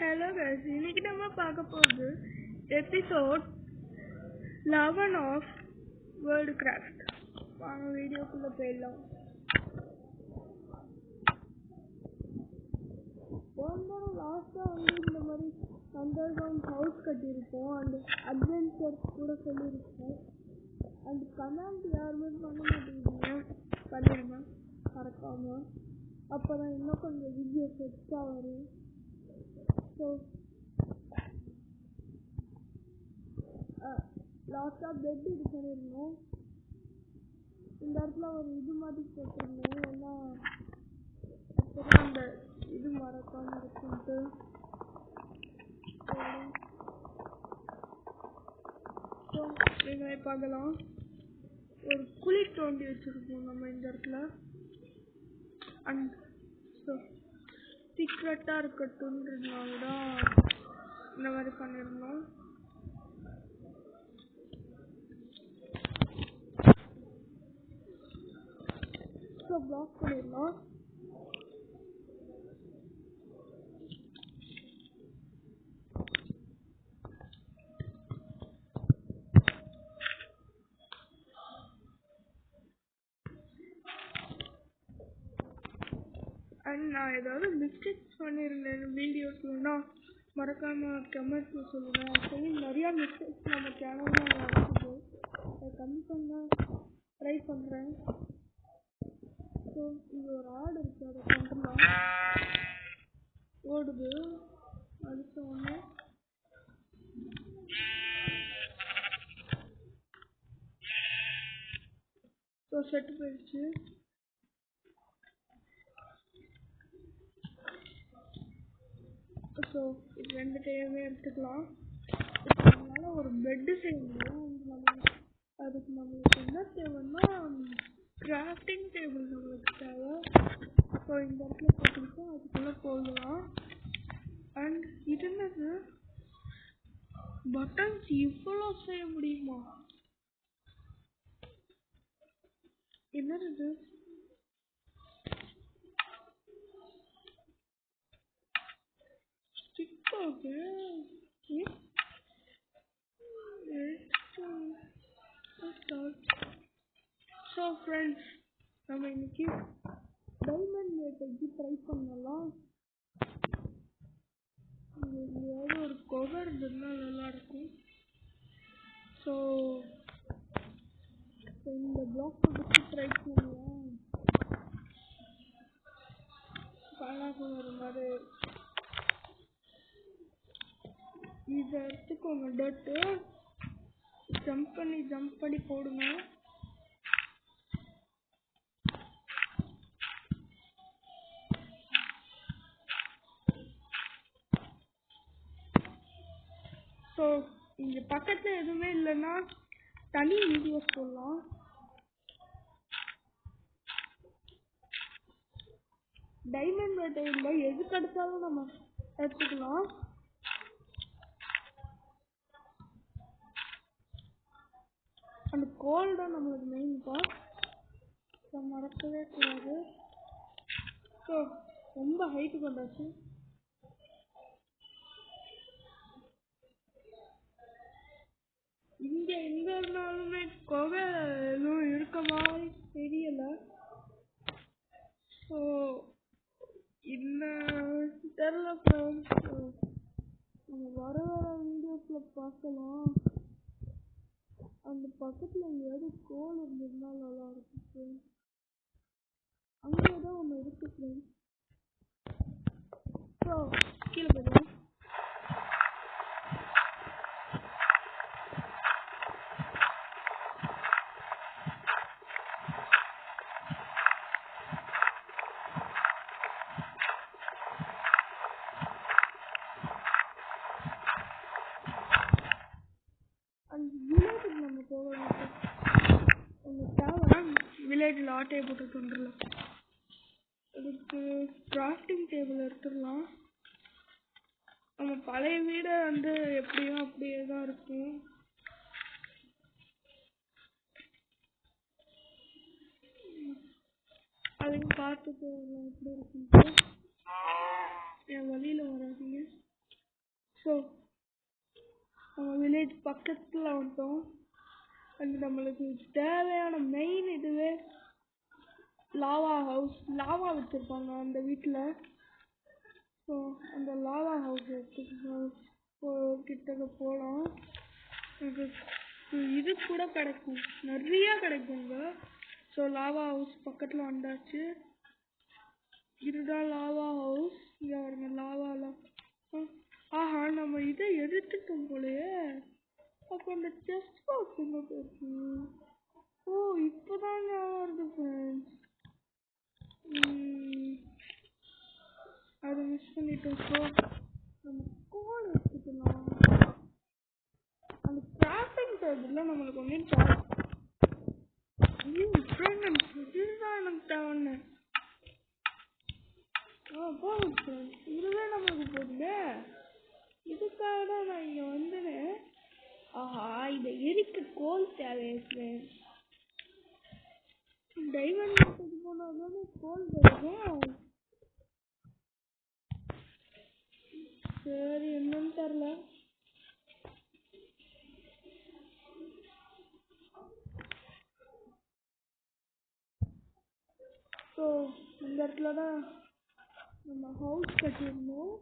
Hello guys, இன்னைக்கு நம்ம பார்க்க போகிறது எபிசோட் 11 ஆஃப் வேர்ல்ட் கிராஃப்ட். வாங்க வீடியோக்குள்ளே போயிடலாம். லாஸ்ட்டாக இந்த மாதிரி அண்டர் கிரவுண்ட் ஹவுஸ் கட்டியிருப்போம், அந்த அட்வென்ச்சர் கூட சொல்லியிருப்போம். அந்த கமெண்ட் யாருமே பண்ண மாட்டேங்கிறீங்க, பண்ணிடுங்க மறக்காமல். அப்போ தான் இன்னும் கொஞ்சம் வீடியோஸ் எக்ஸ்ட்ரா வரும். ஸோ லாஸ்ட்டாக பெட் இது பண்ணியிருந்தோம். இந்த இடத்துல ஒரு இது மாதிரி போட்டிருந்தோம், ஏன்னா அப்போ தான் அந்த இது மறக்காமல் இருக்குன்ட்டு. ஸோ நீங்கள் பார்க்கலாம், ஒரு குழி தோண்டி வச்சுருக்கோம் நம்ம இந்த இடத்துல. அண்ட் ஸோ சீக்ரெட்டாக இருக்கட்டும்ன்றதுனால தான் இந்த மாதிரி பண்ணியிருந்தோம். ஸோ பிளாக் பண்ணிடலாம். அண்ட் நான் ஏதாவது மிஸ்டேக்ஸ் பண்ணியிருந்தேன் வீடியோஸ்லன்னா மறக்காமல் கமெண்ட்ஸில் சொல்லுங்கள். ஆக்சுவலி நிறையா மிஸ்டேக்ஸ் நம்ம சேனலில் நடக்குது, அதை கம்மி பண்ண ட்ரை பண்ணுறேன். ஸோ இங்கே ஒரு ஆடு இருக்குது, அதை கொண்டுலாம் ஓடுது. அடுத்த ஒன்று ஸோ செட்டு போயிடுச்சு. ஸோ இது ரெண்டு டைமே எடுத்துக்கலாம். இப்போ நம்மளால் ஒரு பெட்டு செய்ய முடியும். அதுக்கு நம்மளுக்கு என்ன தேவைன்னா கிராஃப்டிங் டேபிள் நம்மளுக்கு தேவை. ஸோ இந்த இடத்துல போட்டுக்கிட்டு அதுக்குள்ளே போடலாம். அண்ட் இது என்னது, பட்டன்ஸ் இவ்வளோ செய்ய முடியுமா? என்னது இது? ஸோ ஃப்ரெண்ட்ஸ், நம்ம இன்னைக்கு டைமண்ட் வேட்டைக்கு ட்ரை பண்ணலாம். எங்கேயாவது ஒரு கொகை இருந்ததுன்னா நல்லாயிருக்கும். ஸோ இந்த பிளாக் வச்சு ட்ரை பண்ணலாம். கலாகுமரி மாதிரி இதை எடுத்துக்கோங்க. டட்டு ஜம்ப் பண்ணி போடுங்க. ஸோ இங்கே பக்கத்தில் எதுவுமே இல்லைன்னா தனி வீடியோஸ் போடலாம். டைமண்ட் வேட்டையில் எது கிடைச்சாலும் நம்ம எடுத்துக்கலாம். அந்த கோல் தான் நம்மளுக்கு மெயின் பார்ட், ஸோ மறக்கவே கூடாது. ஸோ ரொம்ப ஹைட்டு கொண்டாச்சு. இங்கே எங்க இருந்தாலுமே கொகை எதுவும் இருக்க மாதிரி தெரியலை. ஸோ இன்னும் தெரியல ஃப்ரெண்ட்ஸ், நம்ம வர வீடியோஸில் பார்க்கலாம். அந்த பக்கத்தில் எங்கேயாவது கோல் இருந்ததுன்னா நல்லா இருக்கும் ஃப்ரெண்ட்ஸ். அங்கே தான் ஒன்று இருக்கு ஃப்ரெண்ட்ஸ். ஸோ கீழே போயிடலாம். அந்த வில்லேஜுக்கு நம்ம போக அந்த தேவை வில்லேஜில் ஆட்டையை போட்டு கொண்டுடலாம். அதுக்கு கிராஃப்டிங் டேபிள் எடுத்துடலாம். நம்ம பழைய வீடை எப்படியோ அப்படியே தான் இருக்கும். அதையும் பார்த்துட்டு எப்படி இருக்குன்ட்டு என் வழியில் வராதீங்க. வில்லேஜ் பக்கத்தில் வந்துட்டோம். அண்ட் நம்மளுக்கு தேவையான மெயின் இதுவே லாவா ஹவுஸ். லாவா வச்சுருப்பாங்க அந்த வீட்டில். ஸோ அந்த லாவா ஹவுஸ் கிட்ட போகலாம். இது கூட கிடைக்கும், நிறையா கிடைக்குங்க. ஸோ லாவா ஹவுஸ் பக்கத்தில் வந்தாச்சு. இதுதான் லாவா ஹவுஸ். இங்கே வருங்க லாவாலாம். ஆஹா, நம்ம இதை எடுத்துட்டோம் போலயே. அப்போ அந்த செஸ்ட் பாக்ஸ் எங்கே போயிருக்கு? ஓ, இப்போதான் வருது ஃப்ரெண்ட்ஸ். அதை மிஸ் பண்ணிட்டோம். ஸோ நம்ம கோல் எடுத்துக்கலாம். அந்த கிராஃப்டிங் டேபிளில் நம்மளுக்கு ஒன்றும் இதுதான் எனக்கு தேவைன்னு. போதும் ஃப்ரெண்ட்ஸ், இதுவே நம்மளுக்கு போதுமே. இதுக்காக தான் நான் இங்கே வந்தேன். ஆஹா, இதை எரிக்க கோல் தேவை ஃப்ரெண்ட்ஸ். டைமண்ட் எடுத்து போனால் தானே கோல் வரும். சரி, என்னன்னு தெரில. ஸோ இந்த இடத்துல தான் நம்ம ஹவுஸ் கட்டியிருந்தோம்.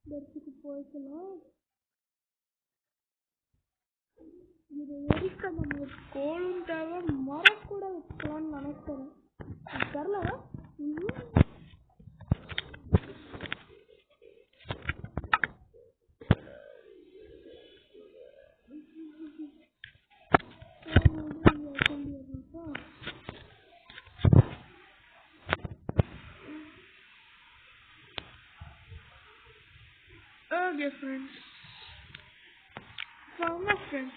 இந்த இடத்துக்கு போய்க்கலாம். இதை எரிக்க நம்மளுக்கு கோலும் தேவை, மரம் கூட வைக்கலாம்னு நினைக்கிறேன். தெரில. Okay friends, so my friends,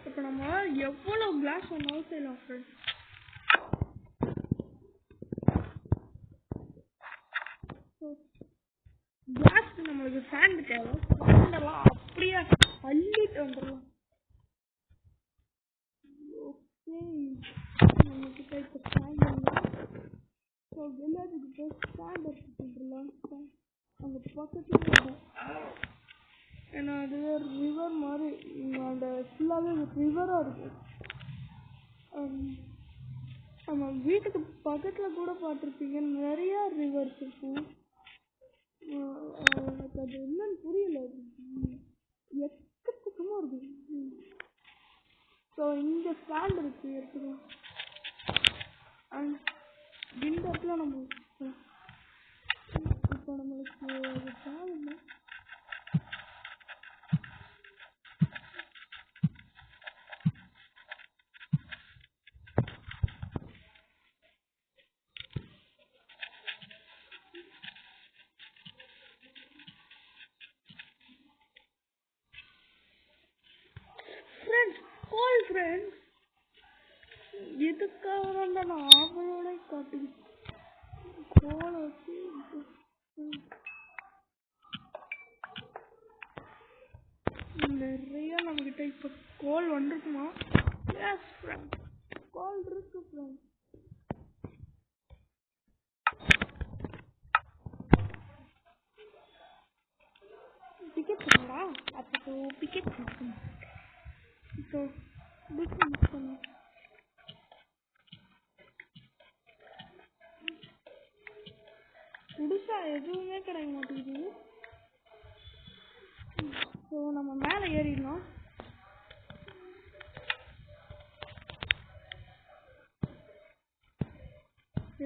இப்போ நம்ம எவ்வளோ கிளாஸ் வேணாலும் செய்யலாம் ஃப்ரெண்ட்ஸ். கிளாஸ்க்கு நம்மளுக்கு சாண்ட் தேவை. சாண்டெல்லாம் அப்படியே அள்ளிட்டு வந்துடலாம். ஓகே, நம்மக்கிட்ட இப்போ சாண்ட் இல்லை. ஸோ வில்லேஜுக்கு போய் சாண்ட் எடுத்துட்டு வந்துடலாம். அங்கே பக்கத்துல ஏன்னா அது ரிவர் மாதிரி, அந்த ஃபுல்லாகவே ரிவராக இருக்கும். நம்ம வீட்டுக்கு பக்கத்தில் கூட பார்த்துருப்பீங்க, நிறையா ரிவர்ஸ் இருக்கும். எனக்கு அது என்னன்னு புரியல, எக்கச்சக்கமாக இருக்கும். ஸோ இங்கே ஸ்டாண்ட் இருக்கு, எடுத்துக்கலாம். அண்ட் இந்த இடத்துல நம்ம இப்போ நம்மளுக்கு அது தேவையில்லை. ஃப்ரெண்ட்ஸ், எதுக்காக தான் நான் ஆவலோட காட்டுது கோலை வச்சு நிறைய நம்மகிட்ட இப்போ கோல் வந்துருக்குமா? எஸ் ஃப்ரெண்ட், கோல் இருக்கு ஃப்ரெண்ட். பிக்கெட் பண்ணா அப்போ பிக்கெட் பண்ண ஸோ பிஸ்னஸ் பண்ண புதுசா எதுவுமே கிடைக்க மாட்டேங்குது. ஸோ நம்ம மேலே ஏறிடலாம்.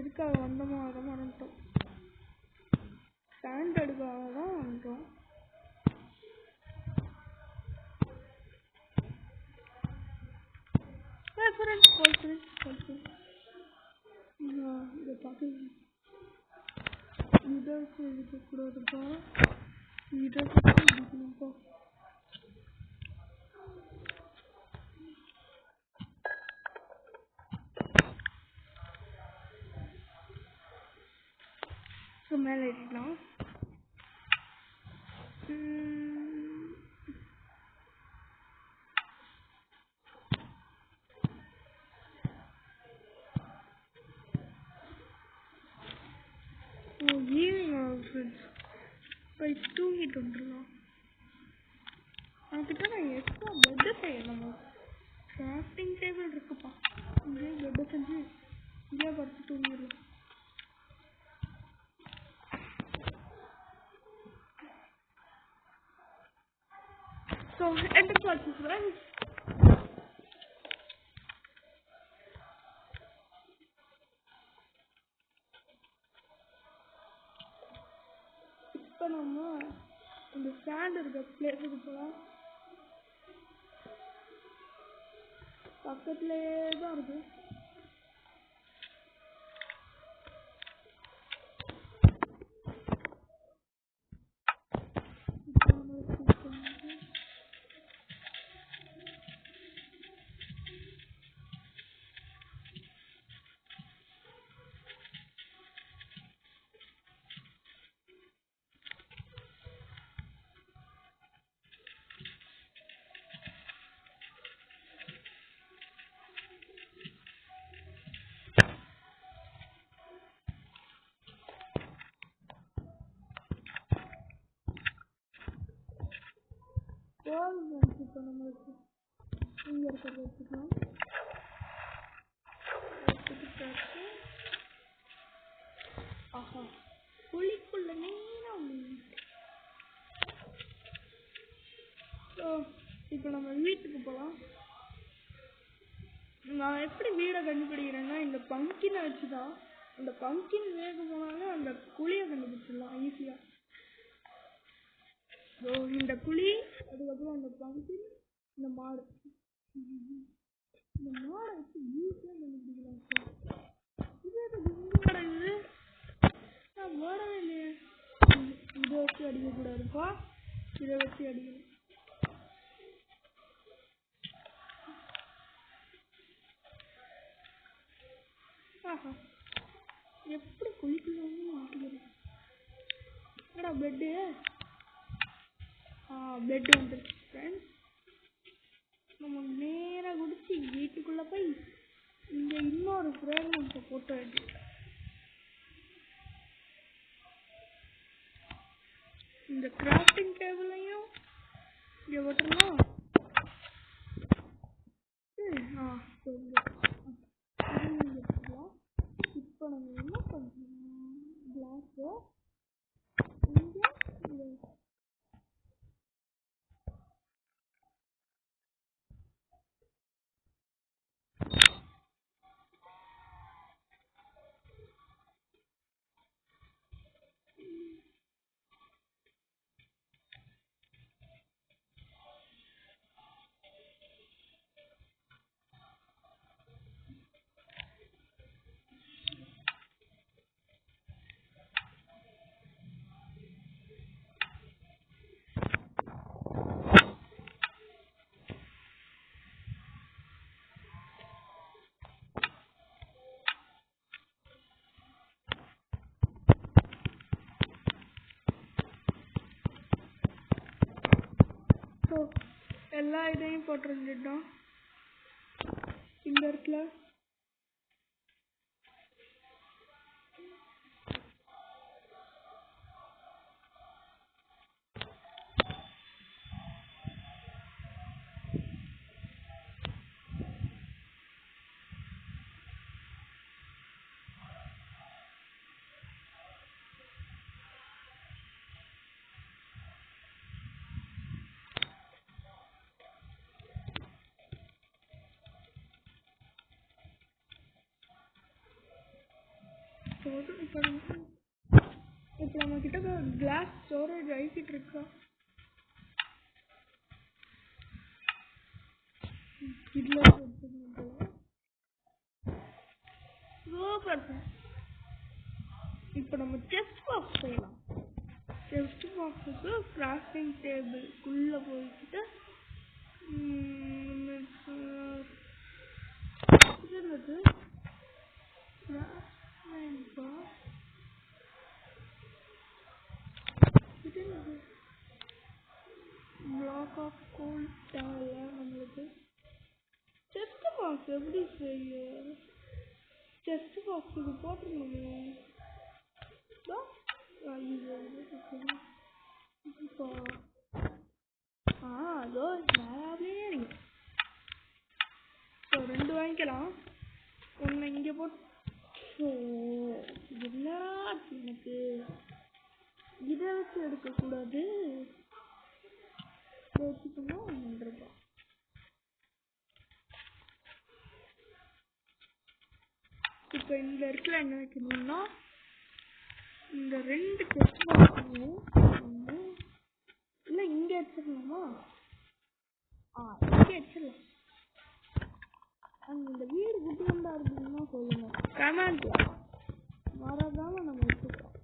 எதுக்காக வந்தோமோ அதை மறந்துட்டோம். ஸ்டாண்டர்டுக்காக தான் வந்தோம். இதை பார்த்து இதை இருக்கக்கூடாதுப்பா, இதை இருக்கணும்ப்பா. மேலே ஏற்றிக்கலாம். ஈவினிங் ஃப்ரெண்ட்ஸ் போய் தூங்கிட்டு வந்துடலாம். அவன்கிட்ட நான் எக்ஸ்ட்ரா பெட்டு செய்யணும். கிராஃப்டிங் டேபிள் இருக்குப்பா, இங்கே பெட்டை செஞ்சு இங்கே படுத்து தூங்கிடலாம். ஸோ என்டர் பார்த்து ஃப்ரெண்ட்ஸ், இப்போ நம்ம இந்த ஸ்டாண்ட் இருக்க பிளேஸுக்கு போகலாம். பக்கத்துலேயே தான் இருக்கு. இப்போ நம்மளுக்கு இங்கே இருக்கிறத வச்சுக்கலாம். ஆஹா, குழிக்குள்ள நேரம். ஸோ இப்போ நம்ம வீட்டுக்கு போகலாம். நான் எப்படி வீடை கண்டுபிடிக்கிறேன்னா, இந்த பம்கினை வச்சு தான். அந்த பம்கின் வேக போனாலும் அந்த குழியை கண்டுபிடிச்சிடலாம் ஈஸியாக. ஸோ இந்த குழி, அதுக்கப்புறம் அந்த பம்கின், இந்த மாடு, இந்த மாடை வச்சு ஈஸியாக கண்டுபிடிக்கலாம். இது மாடை, இது நான் மாடவே இல்லையே. இதை வச்சு அடிக்கக்கூடாதுப்பா, இதை வச்சு அடிக்கணும். ஆஹா, எப்படி குளிக்கணும்னு மாட்டுகிறது. என்னடா பெட்டு, பெட்டு வந்துருச்சு ஃப்ரெண்ட்ஸ். நம்ம நேராக குடிச்சு வீட்டுக்குள்ளே போய் இங்கே இன்னொரு ஃப்ரேக்ரன்ஸை போட்டு வேண்டியது. இந்த கிராஃப்டிங் டேபிளையும் இங்கே போட்டுடலாம். இப்போ நம்ம என்ன பண்ணுறோம், கிளாஸு இங்கே எல்லா இதையும் போட்டுருந்துட்டோம் இந்த இடத்துல. இப்போ நம்ம கிட்ட கிளாஸ் ஸ்டோரேஜ் ஆகிட்டு இருக்கா. இதில் இப்போ நம்ம செஸ்ட் பாக்ஸ் செய்யலாம். செஸ்ட் பாக்ஸுக்கு கிராஃப்டிங் டேபிள்குள்ளே போய்கிட்டு ஐயோ செஸ்ட் பாக்ஸ் இது போட்டுருந்தோமே இப்போ அதோ மேலே இருக்கு. ஸோ 2 வாங்கிக்கலாம். ஒன்று இங்கே போட்டு என்னடா எனக்கு இதை வச்சு எடுக்கக்கூடாது. வச்சுக்கணும் 1 ரூபா. இப்போ இந்த இடத்துல என்ன வைக்கணும்னா இந்த 2 செஸ்ட் பாக்ஸையும் இல்லை இங்கே வச்சிடலாமா? இங்கே வச்சிடலாம். இந்த வீடு குட்டி வந்தா இருக்குன்னா சொல்லுங்க கமெண்ட்ல. மறக்காம நம்ம வச்சுக்கலாம்.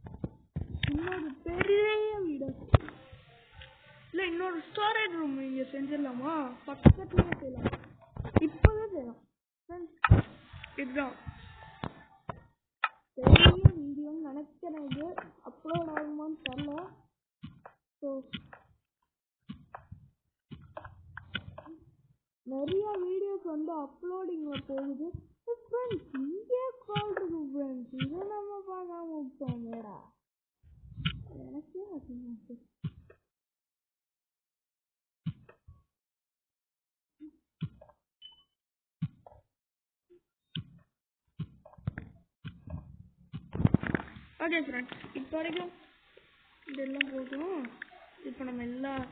இன்னொரு பெரிய வீடு இல்லை இன்னொரு ஸ்டோரேஜ் ரூம் இங்கே செஞ்சிடலாமா? பக்கத்துலேயே செய்யலாம். இப்போவே செய்யலாம். இதுதான் பெரிய வீடியோன்னு நினைக்கிறேன். இது அப்லோட் ஆகுமான்னு தெரியல. ஸோ நிறைய வீடியோஸ் வந்து அப்லோடிங்ல போகுது. ஃப்ரெண்ட்ஸ் இங்கே கால் இருக்கு ஃப்ரெண்ட்ஸ். இதை நம்ம பார்க்காம விட்டோம். வேறா எனக்கே அது ஓகே ஃப்ரெண்ட்ஸ், இப்போ வரைக்கும் இதெல்லாம் போதும். இப்போ நம்ம எல்லாம்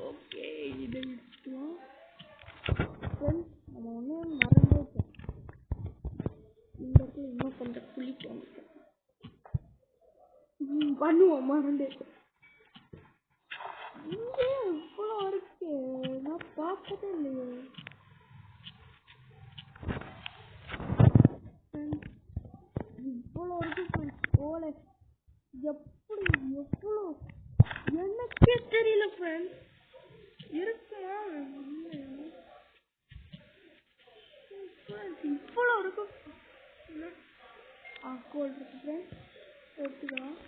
ஓகே இதை எடுத்துக்கலாம். ஃப்ரெண்ட்ஸ் நம்ம ஒன்று மறந்துட்டோம். இந்த இடத்துல இன்னும் கொஞ்சம் குளிப்போம். பண்ணுவோம் மறந்துட்டோம். இங்கே இவ்வளோ இருக்கு. நான் பார்க்கவே இல்லையே. இவ்வளோ இருக்கு ஃப்ரெண்ட்ஸ். ஓலை எப்படி எவ்வளோ எனக்கே தெரியல ஃப்ரெண்ட்ஸ். இருக்கா இவ்வளோ இருக்கும். கோல்டு இருக்கு ஃப்ரெண்ட்ஸ். எடுத்துக்கலாம்.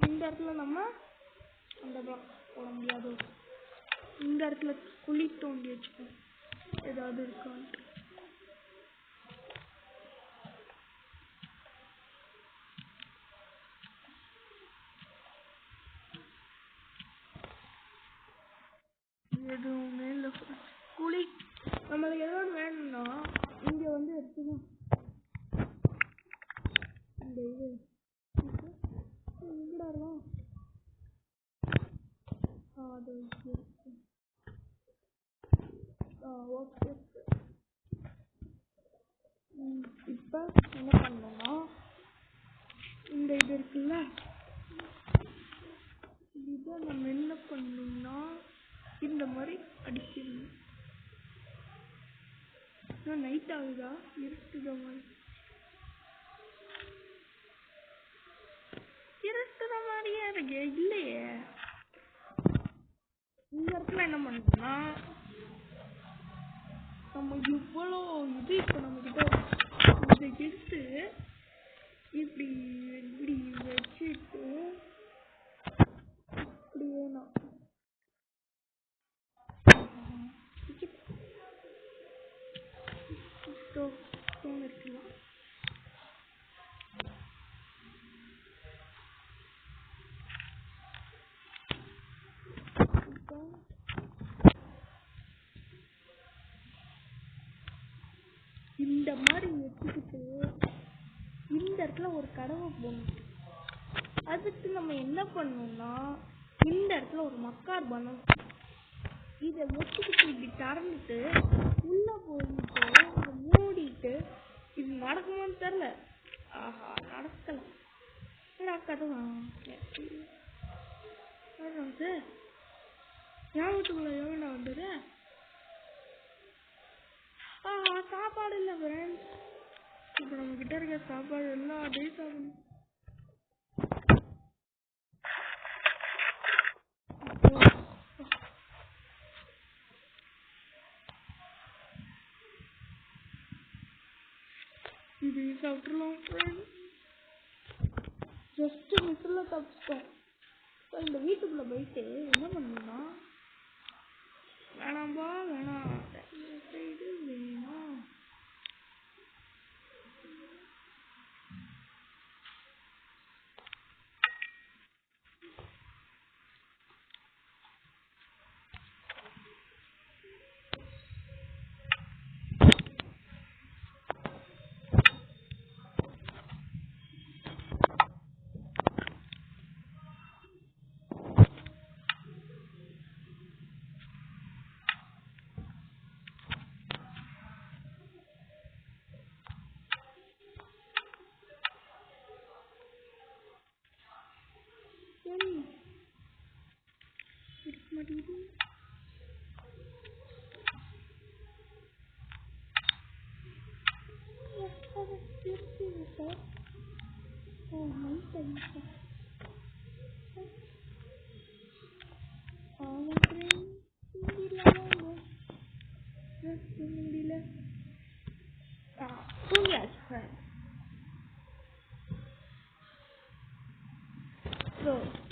இந்த இடத்துல நம்ம அந்த போட முடியாது. இந்த இடத்துல குழி தோண்டி வச்சுக்கோம். ஏதாவது இருக்கான்ட்டு. எதுவுமே இல்லை குழி. நம்மளுக்கு ஏதாவது வேணும்னா இங்கே வந்து எடுத்துக்கணும். இந்த இது எங்கடாலாம் அது ஓகே. இப்போ என்ன பண்ணோம்னா இந்த இது இருக்குல்ல, இதை நம்ம என்ன பண்ணணும்னா இந்த மாதிரி அடிக்கணும். நைட் ஆகுதா இருட்டுத மாதிரி இருட்டுற மாதிரியே இருக்கு இல்லையே. இந்த இடத்துல என்ன பண்ணணும்னா நம்ம இவ்வளோ இது இப்போ நம்ம கிட்ட இதை எடுத்து இப்படி இப்படி வச்சுட்டு இப்படி வேணும் இருக்கலாம். இந்த மாதிரி வச்சுக்கிட்டு இந்த இடத்துல ஒரு கடவை போடணும். அதுக்கு நம்ம என்ன பண்ணணும்னா இந்த இடத்துல ஒரு மக்கார் பண்ணணும். இதை வச்சுக்கிட்டு இப்படி திறந்துட்டு உள்ள போயிட்டு இதை மூடிட்டு இது நடக்குமான்னு தெரியல. ஆஹா நடக்கல. கதவா என் வீட்டுக்குள்ள எவ்வளோ வந்தது. சாப்பாடு இல்லை ஃப்ரெண்ட்ஸ். இப்போ நம்ம கிட்ட இருக்க சாப்பாடு எல்லாம் அதே சாப்பிடணும். இது சாப்பிட்றலாம் ஃப்ரெண்ட்ஸ். ஜஸ்ட் மிஸ்ஸில் தப்பிச்சிட்டோம். இந்த வீட்டுக்குள்ளே போயிட்டு என்ன பண்ணணும்னா வேணாம்பா வேணாம் இது வேணாம்.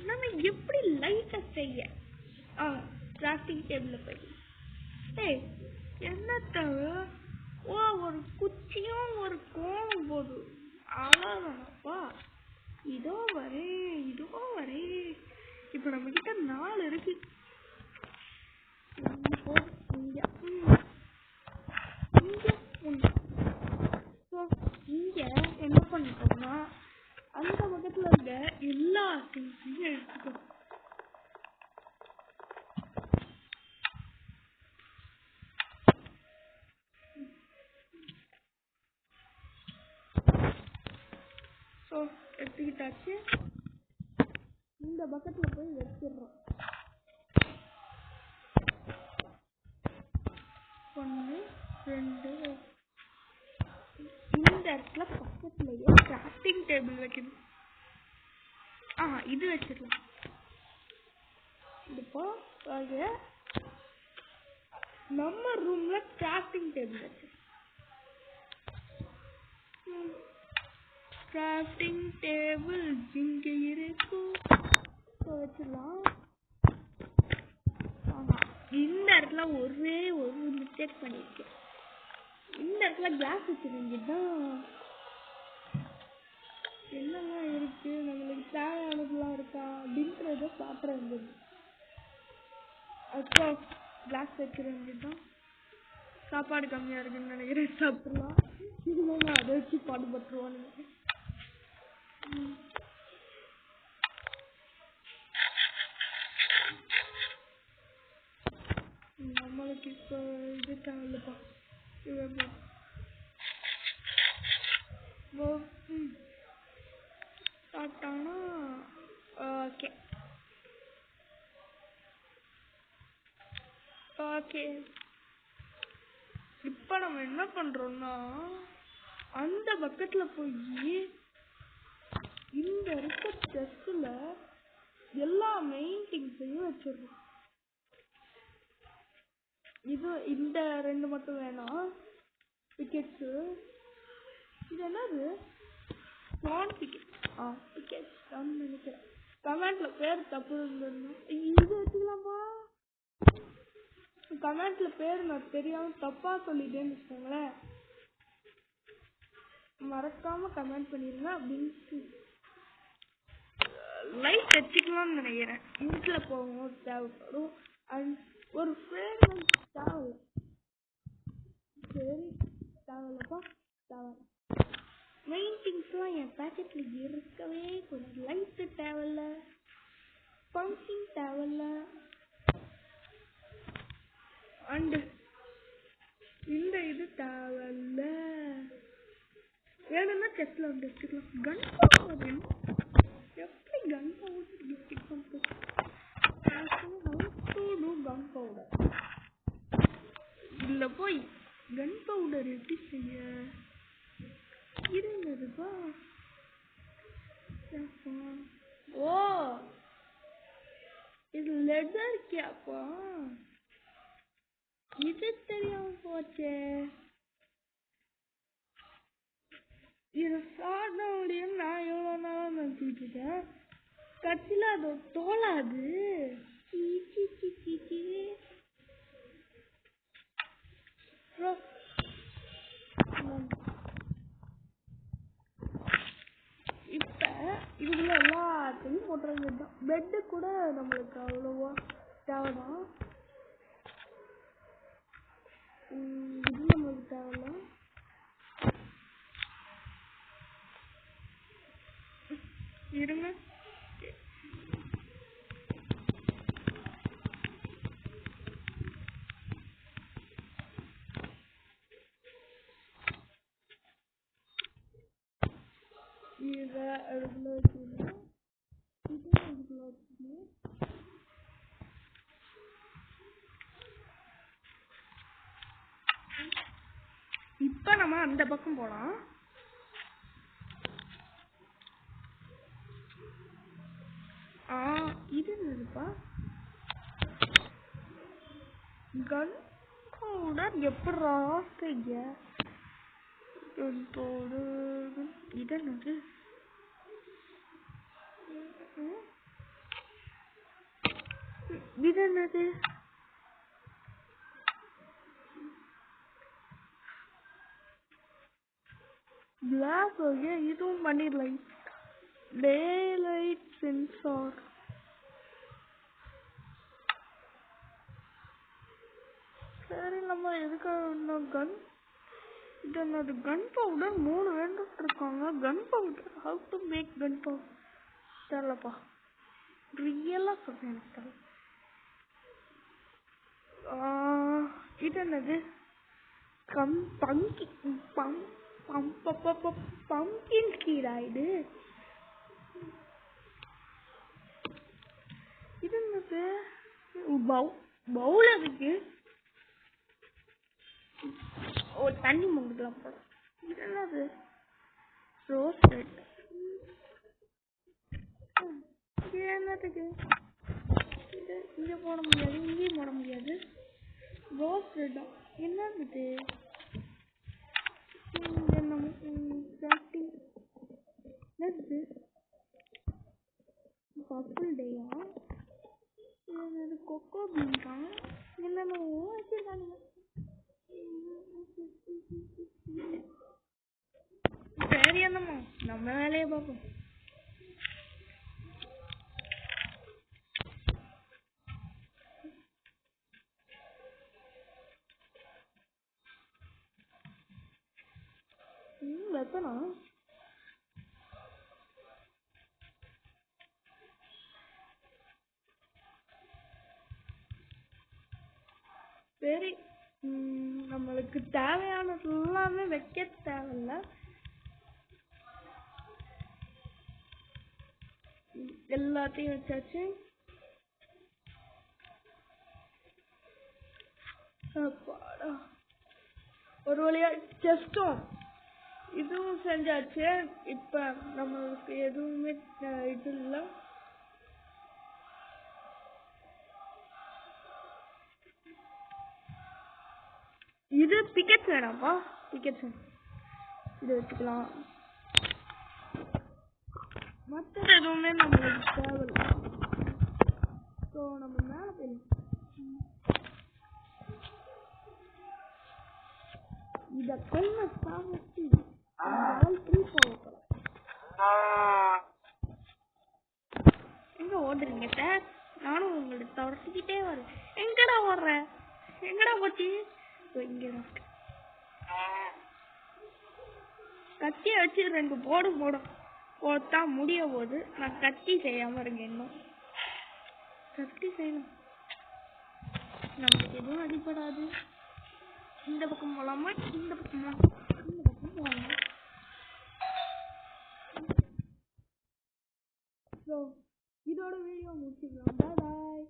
நம்ம எப்படி லைட்டா செய்ய கிராஃப்டிங் டேபிள்ல போய் என்னத்த ஒரு குச்சியும் ஒரு கோலம் போதும் அவ்வளோதானப்பா. இதோ வரே இப்ப நம்ம கிட்ட 4 இருக்கு. இங்க என்ன பண்ணிட்டோம்னா அந்த பக்கத்துல இருக்க எல்லா திங்ஸையும் எடுத்துக்கோ. எடுத்துக்கிட்டாச்சு. இந்த பக்கத்துல போய் வச்சிடுறோம். 1 2 இந்த இடத்துல பக்கத்துலயே கிராஃப்டிங் டேபிள் வைக்கணும். இது வச்சிடலாம். இப்போ நம்ம ரூம்ல கிராஃப்டிங் டேபிள் வச்சு கிராஃப்டிங் டேபிள் இங்க இருக்கும் வச்சிடலாம். இந்த இடத்துல ஒரே ஒரு மிஸ்டேக் பண்ணிருக்கேன். இந்த இடத்துல கிளாஸ் வச்சிருக்கீங்கதான் என்னெல்லாம் இருக்கு, நம்மளுக்கு தேவையானதுலாம் இருக்கா அப்படின்றத பாக்குறது. அப்போ கிளாஸ் வச்சிருக்கீங்கதான். சாப்பாடு கம்மியா இருக்குன்னு நினைக்கிறேன், சாப்பிடலாம். இல்லைன்னா அதை வச்சு பாடுபட்டுருவானுங்க. நம்மளுக்கு இப்போ இது தேவையில்லப்பா. சாப்பிட்டானா ஓகே ஓகே. இப்போ நம்ம என்ன பண்றோம்னா அந்த பக்கத்துல போய் இந்த இருக்க செஸ்ட்ல எல்லா மெயின் திங்ஸையும் வச்சிடணும். இது இந்த 2 மட்டும் வேணாம். பிக்கெட்ஸ் இது என்னது பிக்கெட்ஸ் நினைக்கிறேன். கமெண்ட்ல பேர் தப்பு இருந்ததுன்னா இது வச்சுக்கலாமா? கமெண்ட்ல பேர் நான் தெரியாம தப்பா சொல்லிட்டேன்னு வச்சுக்கோங்களேன், மறக்காம கமெண்ட் பண்ணிருங்க. அப்படின்னு லைட் வச்சுக்கலாம்னு நினைக்கிறேன். வீட்டுல போகும்போது தேவைப்படும். அண்ட் ஒரு ஃப்ரேக்ரன்ஸ் தேவை. சரி தேவையில்லப்பா, தேவை மெயின் திங்ஸ்லாம் என் பேக்கெட்ல இருக்கவே கொஞ்சம். லைட்டு தேவையில்ல, பம்பிங் தேவையில்ல, அண்டு இந்த இது தேவையில்ல. வேணும்னா செஸ்ட்ல வந்து வச்சுக்கலாம். கன் பவுடர் எப்படி கன் பவுடர் கிஃப்ட் பண்ணுறது? கன் பவுடர் இல்ல போய் கன் பவுடர் எப்படி செய்ய இருந்ததுப்பா. ஓ இது லெதர் கேப்பா, இது தெரியாம போச்சே. இது சாப்பிட முடியும் நான் எவ்வளவு நாளா நினைச்சிட்டு இருக்கேன். கட்சியில அது தோலாது. பெட்டு கூட நம்மளுக்கு அவ்வளோவா தேவைதான். இது நம்மளுக்கு தேவையில்ல. இருங்க, இதை அதுக்குள்ள வச்சுக்கணும், இது அதுக்குள்ள வச்சுக்கணும். இப்ப நம்ம அந்த பக்கம் போலாம். இது என்னப்பா? கன் பவுடர் எப்படா செய்ய? கன் பவுடர் இது என்னது? இது என்னது? பிளாக் இதுவும் பண்ணிடலாம். டே லைட் சென்சார். சரி, நம்ம எதுக்காக கன் இது என்னது? கன் பவுடர் 3 வேண்டுட்டு இருக்காங்க. Gun powder how to make gun powder தெரியலப்பா, ரியலா சொல்றேன், எனக்கு தெரியல. இது என்னது? பம்கின் கீடா இது? இது என்னது? பவுல் இருக்கு. தண்ணி முங்கலாம் போல. இது என்னது? Rose red. இது என்னதுக்கு? இது இங்க போட முடியாது, இங்கேயும் போட முடியாது. ரோஸ் ரெட்டா என்னது? என்னது? பர்பிள் டேயா? இது கொக்கோ பீன்ஸா? என்னென்ன வச்சிருக்கானுங்க. சரி, என்னம்மா நம்ம வேலையை பார்ப்போம். வெப்பனா சரி, நம்மளுக்கு தேவையானது எல்லாமே வைக்க தேவையில்ல. எல்லாத்தையும் வச்சாச்சு. ஒரு வழியா செஸ்டும் இதுவும் செஞ்சாச்சு. இப்ப நம்மளுக்கு எதுவுமே இது இல்லை. இது பிக்கெட் வேணாப்பா, பிக்கெட் இது வச்சுக்கலாம். மற்றது எதுவுமே நம்மளுக்கு தேவையில்லை. ஸோ நம்ம மேலே போயிடலாம். இதை கொள்ள சாமி லெவல் 3 போகலாம். எங்க ஓடுறீங்க சார்? நானும் உங்களுக்கு துரத்திக்கிட்டே வரேன். எங்கடா ஓடுறேன்? எங்கடா போச்சு? இங்கடா. கத்தியை வச்சு 2 போட்டா முடிய போது. நான் கத்தி செய்யாம இருக்கேன். இன்னும் கத்தி செய்யணும், நம்மளுக்கு எதுவும் அடிப்படாது. இந்த பக்கம் போலாமா? இந்த பக்கமா? இந்த பக்கம் போலாமா? இதோட வீடியோ முடிச்சுக்கலாம். பாய் பாய்.